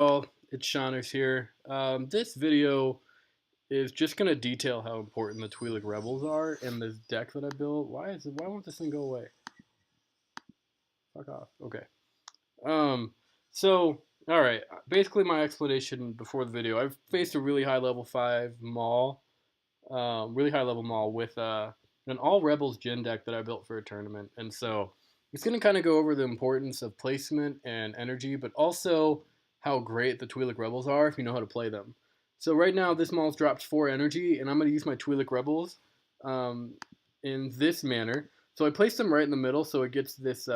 Well, it's Shawners here. This video is just gonna detail how important the Twi'lek rebels are in this deck that I built. Why won't this thing go away? Fuck off. Okay. Um, so all right. Basically, my explanation before the video. I've faced a really high level 5 Maul, really high level Maul with an all rebels Gen deck that I built for a tournament, and so it's gonna kind of go over the importance of placement and energy, but also how great the Twi'lek rebels are if you know how to play them. So right now, this Maul's dropped 4 energy, and I'm gonna use my Twi'lek rebels um, in this manner. So I placed them right in the middle, so it gets this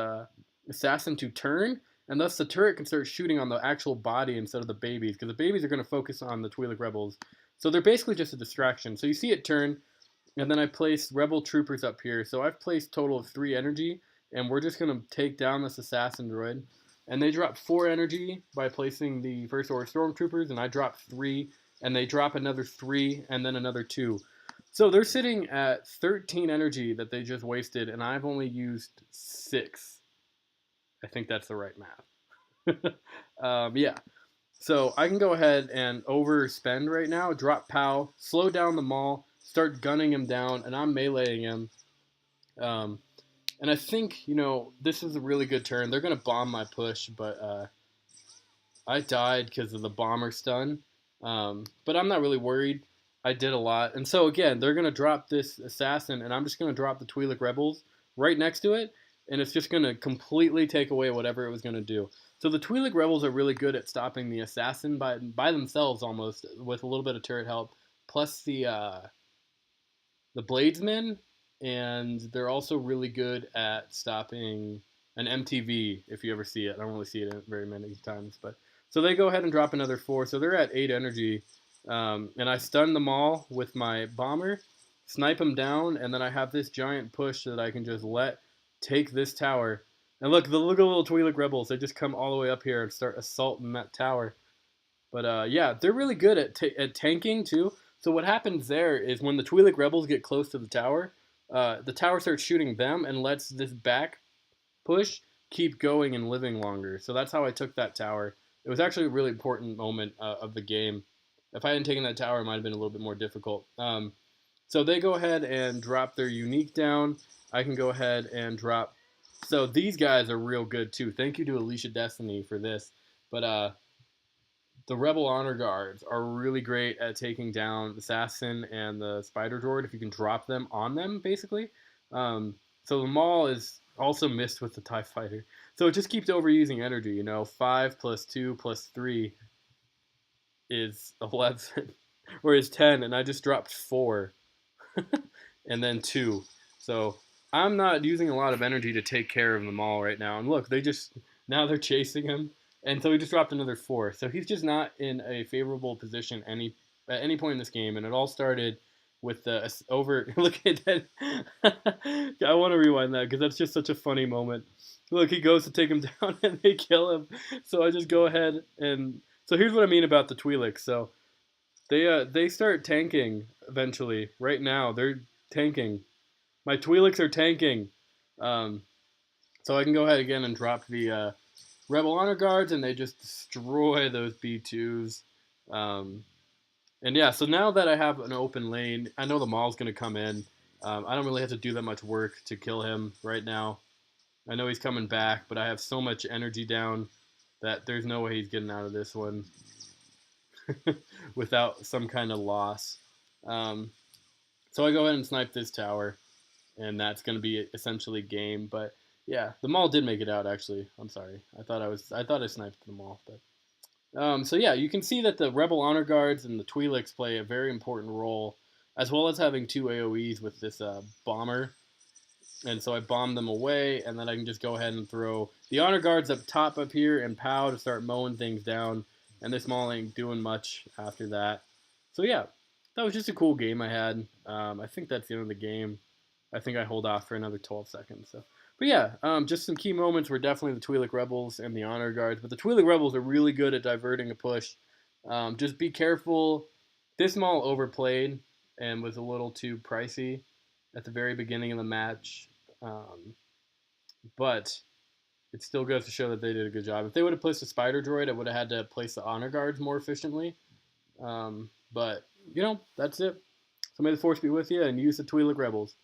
assassin to turn, and thus the turret can start shooting on the actual body instead of the babies, because the babies are going to focus on the Twi'lek rebels. So they're basically just a distraction. So you see it turn, and then I placed rebel troopers up here. So I've placed a total of 3 energy, and we're just going to take down this assassin droid. And they dropped 4 energy by placing the First Order stormtroopers, and I dropped 3, and they drop another 3, and then another 2. So they're sitting at 13 energy that they just wasted, and I've only used 6. I think that's the right math. Yeah. So I can go ahead and overspend right now, drop POW, slow down the Maul, start gunning him down, and I'm meleeing him. Um, and I think, this is a really good turn. They're going to bomb my push, but I died because of the bomber stun. But I'm not really worried. I did a lot. And so, again, they're going to drop this assassin, and I'm just going to drop the Twi'lek rebels right next to it, and it's just going to completely take away whatever it was going to do. So the Twi'lek rebels are really good at stopping the assassin by themselves almost, with a little bit of turret help, plus the bladesmen, and they're also really good at stopping an MTV if you ever see it. I don't really see it very many times, but so they go ahead and drop another 4, so they're at 8 energy, and I stun them all with my bomber, snipe them down, and then I have this giant push that I can just let take this tower. And look at the little Twi'lek rebels. They just come all the way up here and start assaulting that tower. But yeah, they're really good at tanking too. So what happens there is when the Twi'lek rebels get close to the tower starts shooting them and lets this back push keep going and living longer. So that's how I took that tower. It was actually a really important moment of the game. If I hadn't taken that tower, it might have been a little bit more difficult. So they go ahead and drop their unique down. I can go ahead and drop. So these guys are real good too. Thank you to Alicia Destiny for this. But the Rebel Honor Guards are really great at taking down the Assassin and the Spider Droid if you can drop them on them, basically. So the Maul is also missed with the TIE Fighter. So it just keeps overusing energy, 5 plus 2 plus 3 is 11, or is 10, and I just dropped 4 and then 2. So I'm not using a lot of energy to take care of the Maul right now. And look, now they're chasing him. And so he just dropped another 4. So he's just not in a favorable position at any point in this game. And it all started with the over. Look at that. I want to rewind that because that's just such a funny moment. Look, he goes to take him down and they kill him. So I just go ahead and. So here's what I mean about the Twi'leks. So they start tanking eventually. Right now, they're tanking. My Twi'leks are tanking. Um, so I can go ahead again and drop the Rebel Honor Guards, and they just destroy those B2s. Um, and yeah, so now that I have an open lane, I know the Maul's going to come in. I don't really have to do that much work to kill him right now. I know he's coming back, but I have so much energy down that there's no way he's getting out of this one without some kind of loss. Um, so I go ahead and snipe this tower, and that's going to be essentially game. But yeah, the Maul did make it out. Actually, I'm sorry. I thought I sniped the Maul, but so yeah, you can see that the Rebel Honor Guards and the Twi'leks play a very important role, as well as having 2 AOE's with this bomber. And so I bomb them away, and then I can just go ahead and throw the Honor Guards up top up here and POW to start mowing things down. And this Maul ain't doing much after that. So yeah, that was just a cool game I had. I think that's the end of the game. I think I hold off for another 12 seconds. So, but yeah, just some key moments were definitely the Twi'lek Rebels and the Honor Guards. But the Twi'lek Rebels are really good at diverting a push. Just be careful. This Maul overplayed and was a little too pricey at the very beginning of the match. Um, but it still goes to show that they did a good job. If they would have placed a spider droid, I would have had to place the honor guards more efficiently. But, that's it. So may the force be with you, and use the Twi'lek rebels.